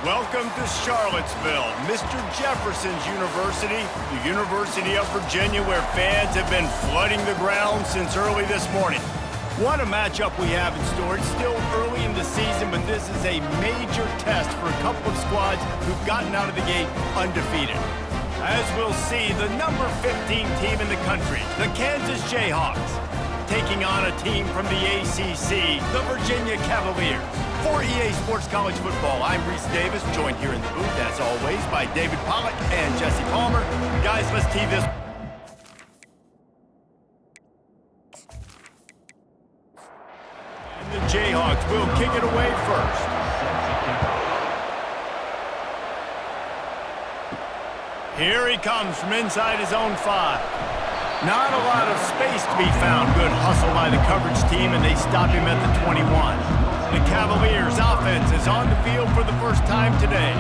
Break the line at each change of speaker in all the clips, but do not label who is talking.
Welcome to Charlottesville, Mr. Jefferson's University, the University of Virginia, where fans have been flooding the ground since early this morning. What a matchup we have in store. It's still early in the season, but this is a major test for a couple of squads who've gotten out of the gate undefeated. As we'll see, the number 15 team in the country, the Kansas Jayhawks, taking on a team from the ACC, the Virginia Cavaliers. For EA Sports College Football, I'm Reese Davis, joined here in the booth, as always, by David Pollack and Jesse Palmer. Guys, let's tee this. And the Jayhawks will kick it away first. Here he comes from inside his own 5. Not a lot of space to be found. Good hustle by the coverage team, and they stop him at the 21. The Cavaliers' offense is on the field for the first time today.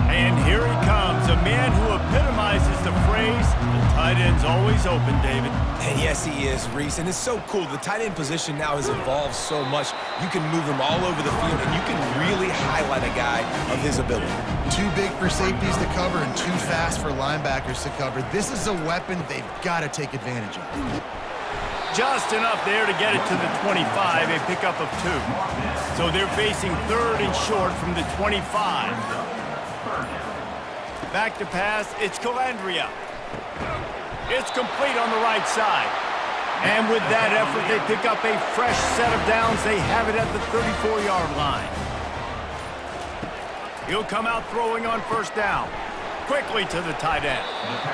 And here he comes, a man who epitomizes the phrase, the tight end's always open, David.
And yes, he is, Reese, and it's so cool. The tight end position now has evolved so much. You can move him all over the field, and you can really highlight a guy of his ability.
Too big for safeties to cover and too fast for linebackers to cover. This is a weapon they've got to take advantage of.
Just enough there to get it to the 25, a pickup of 2. So they're facing third and short from the 25. Back to pass, it's Calandria. It's complete on the right side. And with that effort, they pick up a fresh set of downs. They have it at the 34-yard line. He'll come out throwing on first down. Quickly to the tight end.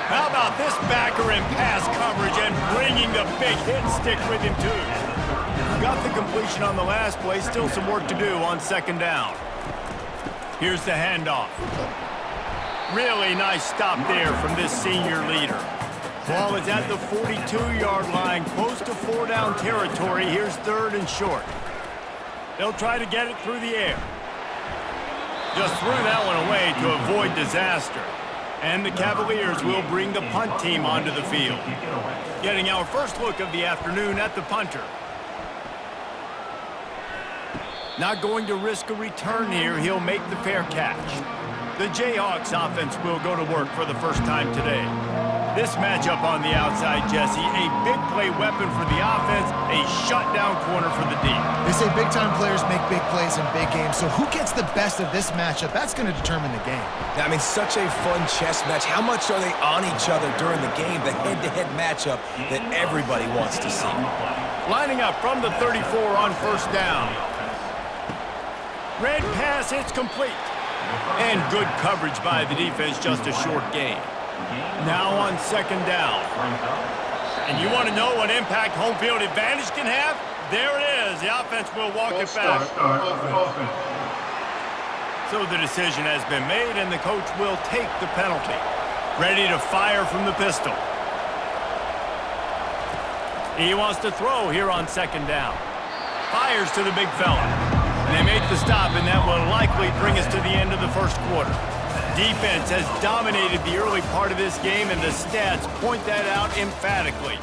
How about this backer in pass coverage and bringing the big hit stick with him too. Got the completion on the last play. Still some work to do on second down. Here's the handoff. Really nice stop there from this senior leader. Ball is at the 42-yard line, close to 4-down territory. Here's third and short. They'll try to get it through the air. Just threw that one away to avoid disaster. And the Cavaliers will bring the punt team onto the field. Getting our first look of the afternoon at the punter. Not going to risk a return here. He'll make the fair catch. The Jayhawks offense will go to work for the first time today. This matchup on the outside, Jesse, a big play weapon for the offense, a shutdown corner for the D.
They say big-time players make big plays in big games, so who gets the best of this matchup? That's going to determine the game.
I mean, such a fun chess match. How much are they on each other during the game, the head-to-head matchup that everybody wants to see?
Lining up from the 34 on first down. Red pass, it's complete. And good coverage by the defense, just a short gain. Now on second down. And you want to know what impact home field advantage can have? There it is. The offense will walk it back. So the decision has been made, and the coach will take the penalty. Ready to fire from the pistol. He wants to throw here on second down. Fires to the big fella. And they make the stop, and that will likely bring us to the end of the first quarter. Defense has dominated the early part of this game, and the stats point that out emphatically.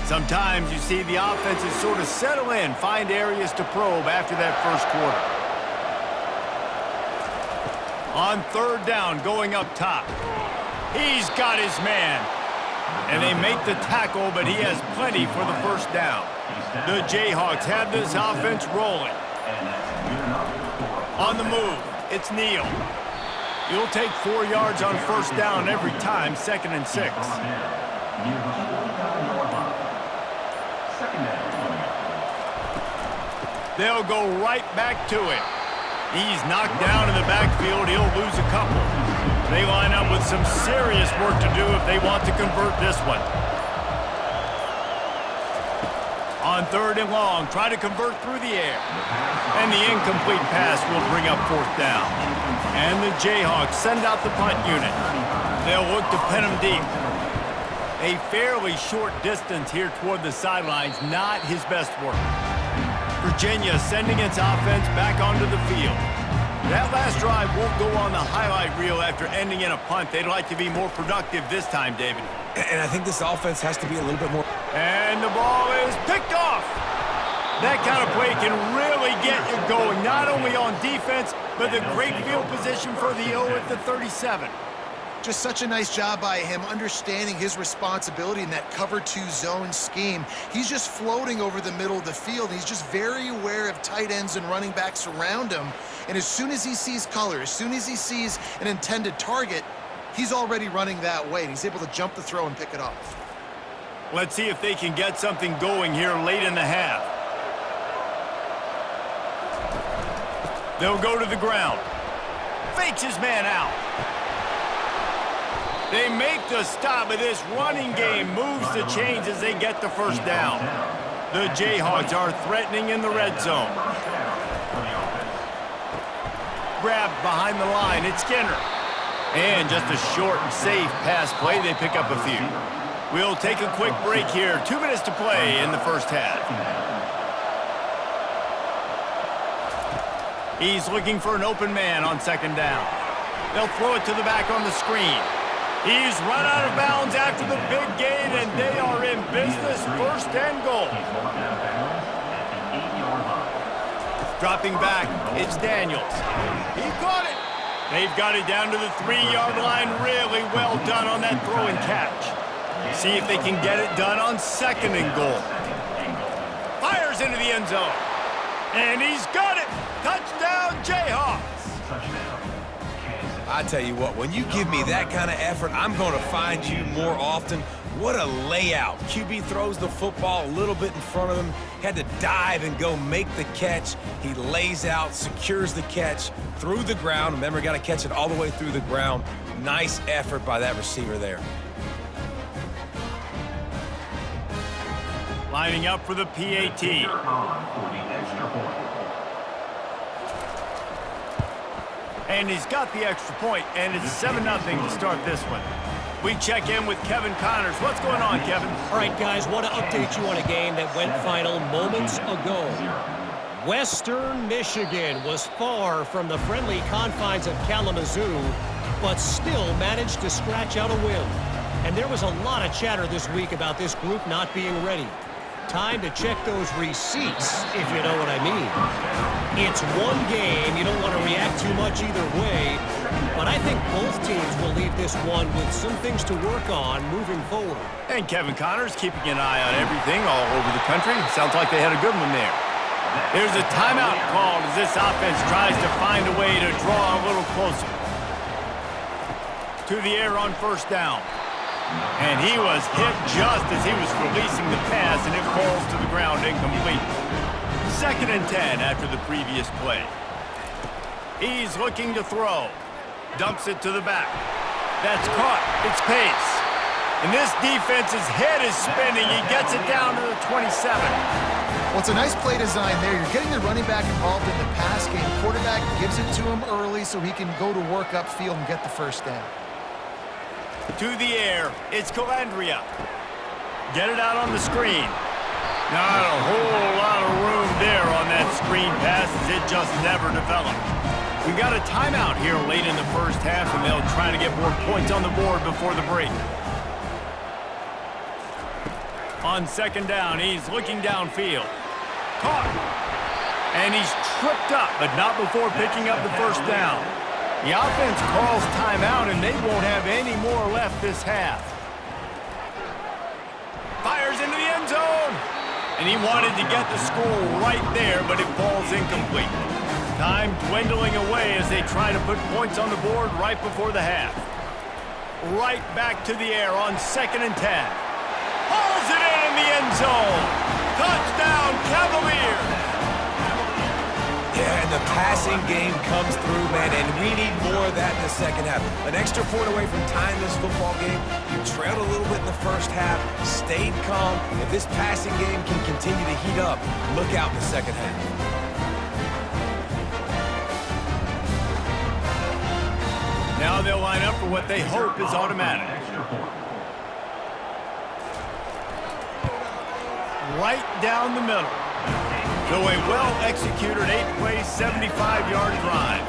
Sometimes you see the offenses sort of settle in, find areas to probe after that first quarter. On third down, going up top. He's got his man. And they make the tackle, but he has plenty for the first down. The Jayhawks have this offense rolling. On the move, it's Neal. He'll take 4 yards on first down every time, 2nd and 6. They'll go right back to it. He's knocked down in the backfield. He'll lose a couple. They line up with some serious work to do if they want to convert this one. On third and long, try to convert through the air. And the incomplete pass will bring up fourth down. And the Jayhawks send out the punt unit. They'll look to pin him deep. A fairly short distance here toward the sidelines, not his best work. Virginia sending its offense back onto the field. That last drive won't go on the highlight reel after ending in a punt. They'd like to be more productive this time, David.
And I think this offense has to be a little bit more...
And the ball is picked off. That kind of play can really get you going, not only on defense, but the great field position for the O at the 37.
Just such a nice job by him understanding his responsibility in that cover 2 zone scheme. He's just floating over the middle of the field. He's just very aware of tight ends and running backs around him. And as soon as he sees color, as soon as he sees an intended target, he's already running that way. He's able to jump the throw and pick it off.
Let's see if they can get something going here late in the half. They'll go to the ground. Fakes his man out. They make the stop, but this running game moves the chains as they get the first down. The Jayhawks are threatening in the red zone. Grabbed behind the line, it's Skinner. And just a short and safe pass play, they pick up a few. We'll take a quick break here. 2 minutes to play in the first half. He's looking for an open man on second down. They'll throw it to the back on the screen. He's run out of bounds after the big gain, and they are in business, first and goal. Dropping back, it's Daniels. He caught it. They've got it down to the 3-yard line. Really well done on that throw and catch. See if they can get it done on second and goal. Fires into the end zone. And he's got it. Touchdown, Jayhawks.
I tell you what, when you give me that kind of effort, I'm going to find you more often. What a layout. QB throws the football a little bit in front of him, had to dive and go make the catch. He lays out, secures the catch through the ground. Remember, got to catch it all the way through the ground. Nice effort by that receiver there.
Lining up for the PAT. And he's got the extra point, and it's 7-0 to start this one. We check in with Kevin Connors. What's going on, Kevin?
All right, guys, want to update you on a game that went final moments ago. Western Michigan was far from the friendly confines of Kalamazoo, but still managed to scratch out a win. And there was a lot of chatter this week about this group not being ready. Time to check those receipts, if you know what I mean. It's one game. You don't want to react too much either way. But I think both teams will leave this one with some things to work on moving forward.
And Kevin Connors keeping an eye on everything all over the country. Sounds like they had a good one there. There's a timeout called as this offense tries to find a way to draw a little closer. To the air on first down. And he was hit just as he was releasing the pass, and it falls to the ground incomplete. 2nd and 10 after the previous play. He's looking to throw. Dumps it to the back. That's caught. It's Pace. And this defense's head is spinning. He gets it down to the 27.
Well, it's a nice play design there. You're getting the running back involved in the pass game. Quarterback gives it to him early so he can go to work upfield and get the first down.
To the air, it's Calandria. Get it out on the screen. Not a whole lot of room there on that screen pass as it just never developed. We've got a timeout here late in the first half, and they'll try to get more points on the board before the break. On second down, he's looking downfield. Caught. And he's tripped up, but not before picking up the first down. The offense calls timeout, and they won't have any more left this half. Fires into the end zone. And he wanted to get the score right there, but it falls incomplete. Time dwindling away as they try to put points on the board right before the half. Right back to the air on 2nd and 10. Hauls it in the end zone. Touchdown, Cavaliers.
Yeah, and the passing game comes through, man, and we need more of that in the second half. An extra point away from tying this football game. You trailed a little bit in the first half, stayed calm. If this passing game can continue to heat up, look out in the second half.
Now they'll line up for what they hope is automatic. Right down the middle. So a well-executed 8-play, 75-yard drive.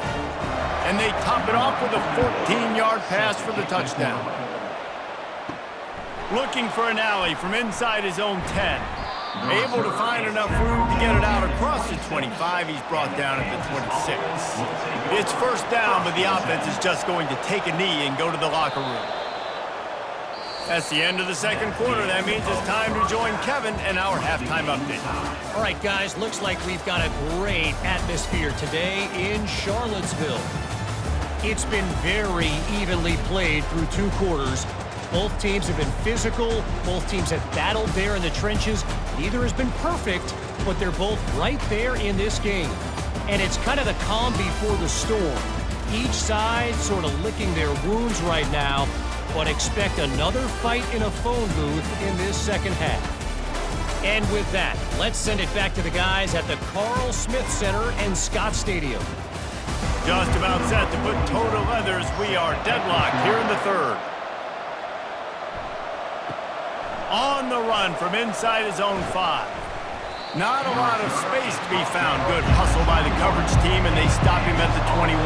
And they top it off with a 14-yard pass for the touchdown. Looking for an alley from inside his own 10. Able to find enough room to get it out across the 25. He's brought down at the 26. It's first down, but the offense is just going to take a knee and go to the locker room. That's the end of the second quarter. That means it's time to join Kevin and our halftime update.
All right, guys, looks like we've got a great atmosphere today in Charlottesville. It's been very evenly played through 2 quarters. Both teams have been physical. Both teams have battled there in the trenches. Neither has been perfect, but they're both right there in this game. And it's kind of the calm before the storm. Each side sort of licking their wounds right now, but expect another fight in a phone booth in this second half. And with that, let's send it back to the guys at the Carl Smith Center and Scott Stadium.
Just about set to put toe to leather as we are deadlocked here in the third. On the run from inside his own 5. Not a lot of space to be found. Good hustle by the coverage team, and they stop him at the 21.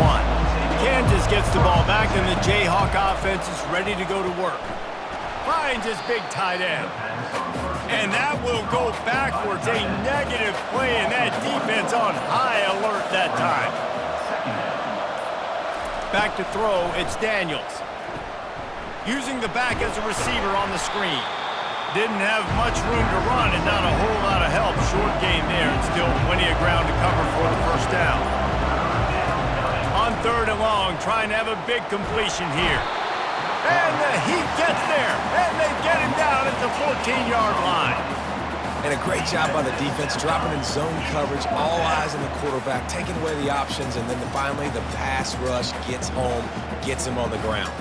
Kansas gets the ball back, and the Jayhawk offense is ready to go to work. Finds his big tight end. And that will go backwards. A negative play, and that defense on high alert that time. Back to throw, it's Daniels. Using the back as a receiver on the screen. Didn't have much room to run and not a whole lot of help. Short game there and still plenty of ground to cover for the first down. On 3rd and long, trying to have a big completion here. And the Heat gets there, and they get him down at the 14-yard line.
And a great job by the defense, dropping in zone coverage, all eyes on the quarterback, taking away the options, and then finally the pass rush gets home, gets him on the ground.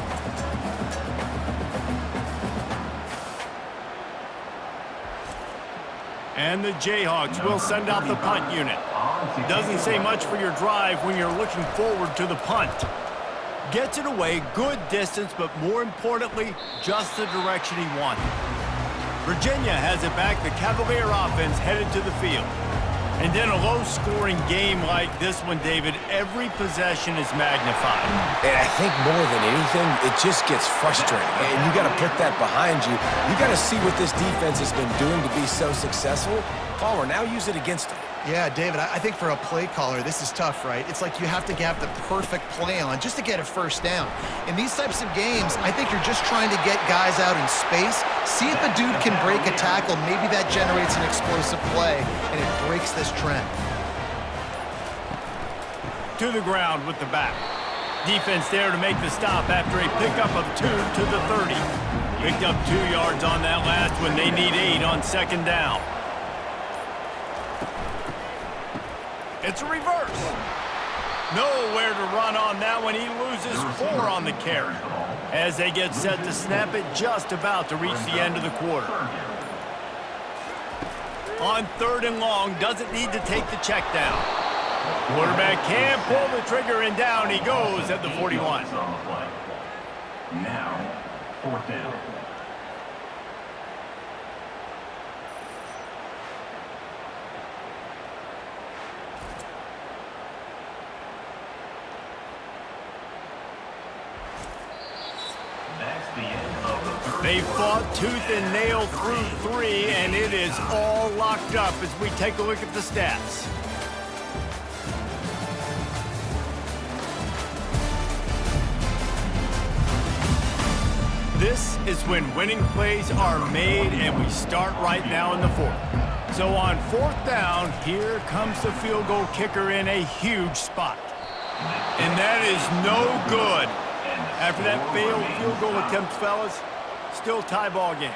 And the Jayhawks will send out the punt unit. Doesn't say much for your drive when you're looking forward to the punt. Gets it away, good distance, but more importantly, just the direction he wanted. Virginia has it back, the Cavalier offense headed to the field. And in a low-scoring game like this one, David, every possession is magnified.
And I think more than anything, it just gets frustrating. And you got to put that behind you. You got to see what this defense has been doing to be so successful. Palmer, now use it against them.
Yeah, David, I think for a play caller, this is tough, right? It's like you have to have the perfect play on just to get a first down. In these types of games, I think you're just trying to get guys out in space, see if a dude can break a tackle. Maybe that generates an explosive play, and it breaks this trend.
To the ground with the back. Defense there to make the stop after a pickup of 2 to the 30. Picked up 2 yards on that last one. They need 8 on second down. It's a reverse. Nowhere to run on that one. He loses 4 on the carry. As they get set to snap it, just about to reach the end of the quarter. On 3rd and long, doesn't need to take the check down. Quarterback can pull the trigger, and down he goes at the 41.
Now, 4th down.
They fought tooth and nail through 3, and it is all locked up as we take a look at the stats. This is when winning plays are made, and we start right now in the 4th. So on 4th down, here comes the field goal kicker in a huge spot. And that is no good. After that failed field goal attempt, fellas, still tie ball game.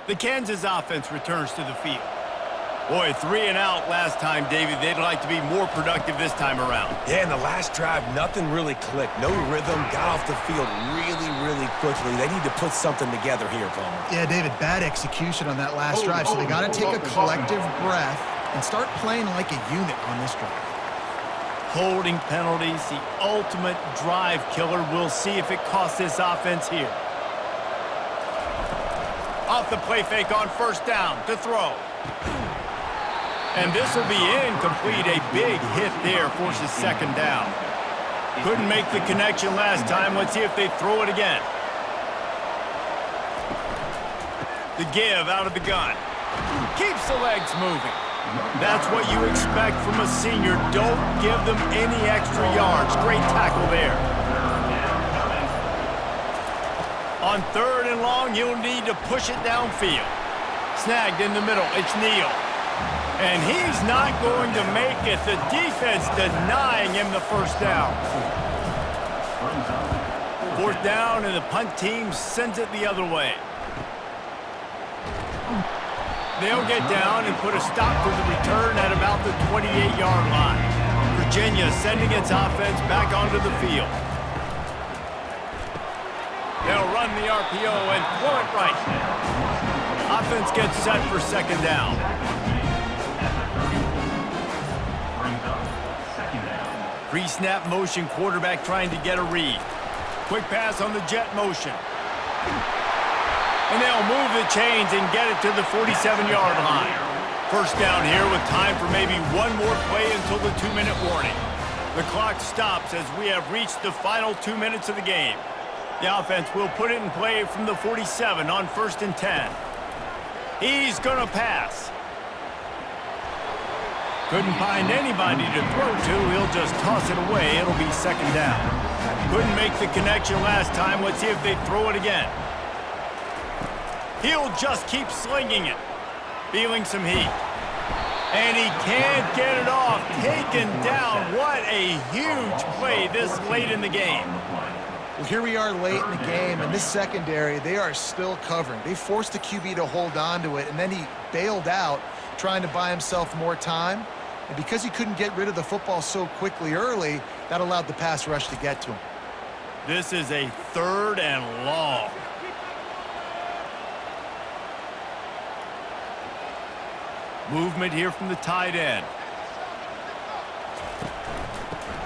The Kansas offense returns to the field. Boy, 3 and out last time, David. They'd like to be more productive this time around.
Yeah, in the last drive, nothing really clicked. No rhythm, got off the field really quickly. They need to put something together here, Palmer.
Yeah, David, bad execution on that last drive, so they got to take a collective breath and start playing like a unit on this drive.
Holding penalties, the ultimate drive killer. We'll see if it costs this offense here. Off the play fake on first down to throw. And this will be incomplete. A big hit there forces second down. Couldn't make the connection last time. Let's see if they throw it again. The give out of the gun. Keeps the legs moving. That's what you expect from a senior. Don't give them any extra yards. Great tackle there. On 3rd and long, you'll need to push it downfield. Snagged in the middle. It's Neal. And he's not going to make it. The defense denying him the first down. 4th down, and the punt team sends it the other way. They'll get down and put a stop for the return at about the 28-yard line. Virginia sending its offense back onto the field. They'll run the RPO and throw it right. Offense gets set for second down. Pre-snap motion, quarterback trying to get a read. Quick pass on the jet motion. And they'll move the chains and get it to the 47-yard line. First down here with time for maybe one more play until the 2-minute warning. The clock stops as we have reached the final 2 minutes of the game. The offense will put it in play from the 47 on 1st and 10. He's going to pass. Couldn't find anybody to throw to. He'll just toss it away. It'll be second down. Couldn't make the connection last time. Let's see if they throw it again. He'll just keep slinging it. Feeling some heat. And he can't get it off. Taken down. What a huge play this late in the game.
Well, here we are late in the game, and this secondary, they are still covering. They forced the QB to hold on to it, and then he bailed out, trying to buy himself more time. And because he couldn't get rid of the football so quickly early, that allowed the pass rush to get to him.
This is a 3rd and long. Movement here from the tight end.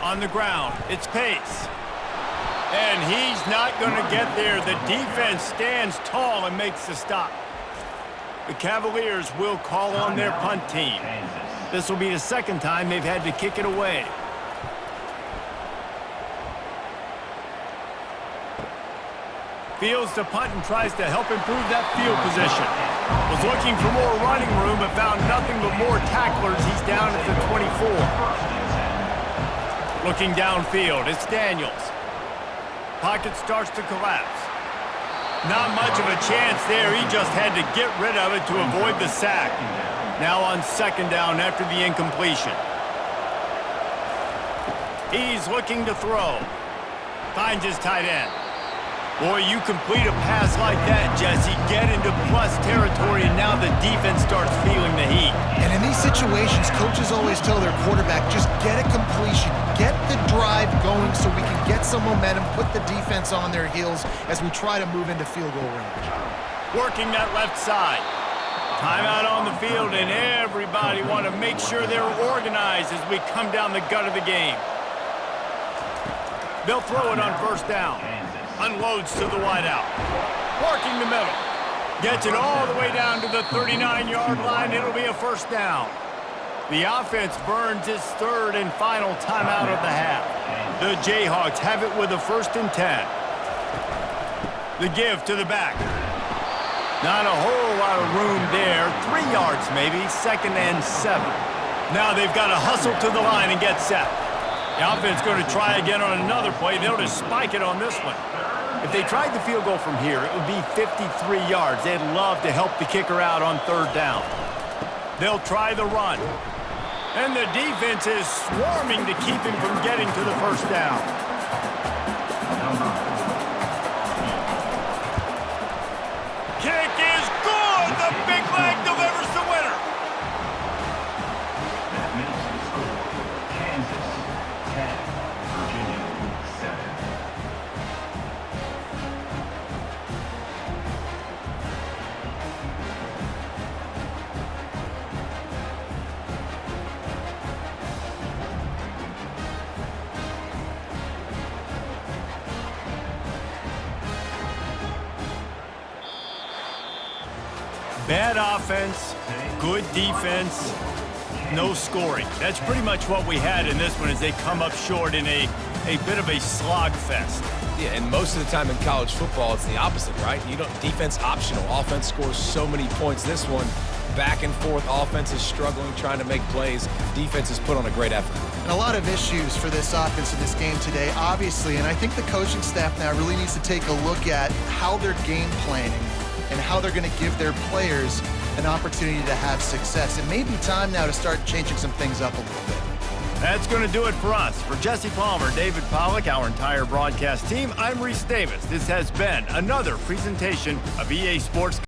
On the ground, it's Pace. And he's not going to get there. The defense stands tall and makes the stop. The Cavaliers will call on their punt team. This will be the second time they've had to kick it away. Fields the punt and tries to help improve that field position. Was looking for more running room, but found nothing but more tacklers. He's down at the 24. Looking downfield, it's Daniels. Pocket starts to collapse. Not much of a chance there. He just had to get rid of it to avoid the sack. Now on second down after the incompletion. He's looking to throw. Finds his tight end. Boy, you complete a pass like that, Jesse, get into plus territory, and now the defense starts feeling the heat.
And in these situations, coaches always tell their quarterback, just get a completion, get the drive going so we can get some momentum, put the defense on their heels as we try to move into field goal range.
Working that left side. Timeout on the field, and everybody want to make sure they're organized as we come down the gut of the game. They'll throw it on first down. Unloads to the wideout. Working the middle. Gets it all the way down to the 39-yard line. It'll be a first down. The offense burns its 3rd and final timeout of the half. The Jayhawks have it with a 1st and 10. The give to the back. Not a whole lot of room there. 3 yards maybe. 2nd and 7. Now they've got to hustle to the line and get set. The offense going to try again on another play. They'll just spike it on this one. If they tried the field goal from here, it would be 53 yards. They'd love to help the kicker out on 3rd down. They'll try the run. And the defense is swarming to keep him from getting to the first down. Kick is good. The big leg delivers the winner. Bad offense, good defense, no scoring. That's pretty much what we had in this one as they come up short in a bit of a slog fest.
Yeah, and most of the time in college football, it's the opposite, right? You don't defense optional. Offense scores so many points. This one, back and forth. Offense is struggling, trying to make plays. Defense has put on a great effort.
And a lot of issues for this offense in this game today, obviously, and I think the coaching staff now really needs to take a look at how they're game planning and how they're going to give their players an opportunity to have success. It may be time now to start changing some things up a little bit.
That's going to do it for us. For Jesse Palmer, David Pollack, our entire broadcast team, I'm Reese Davis. This has been another presentation of EA Sports.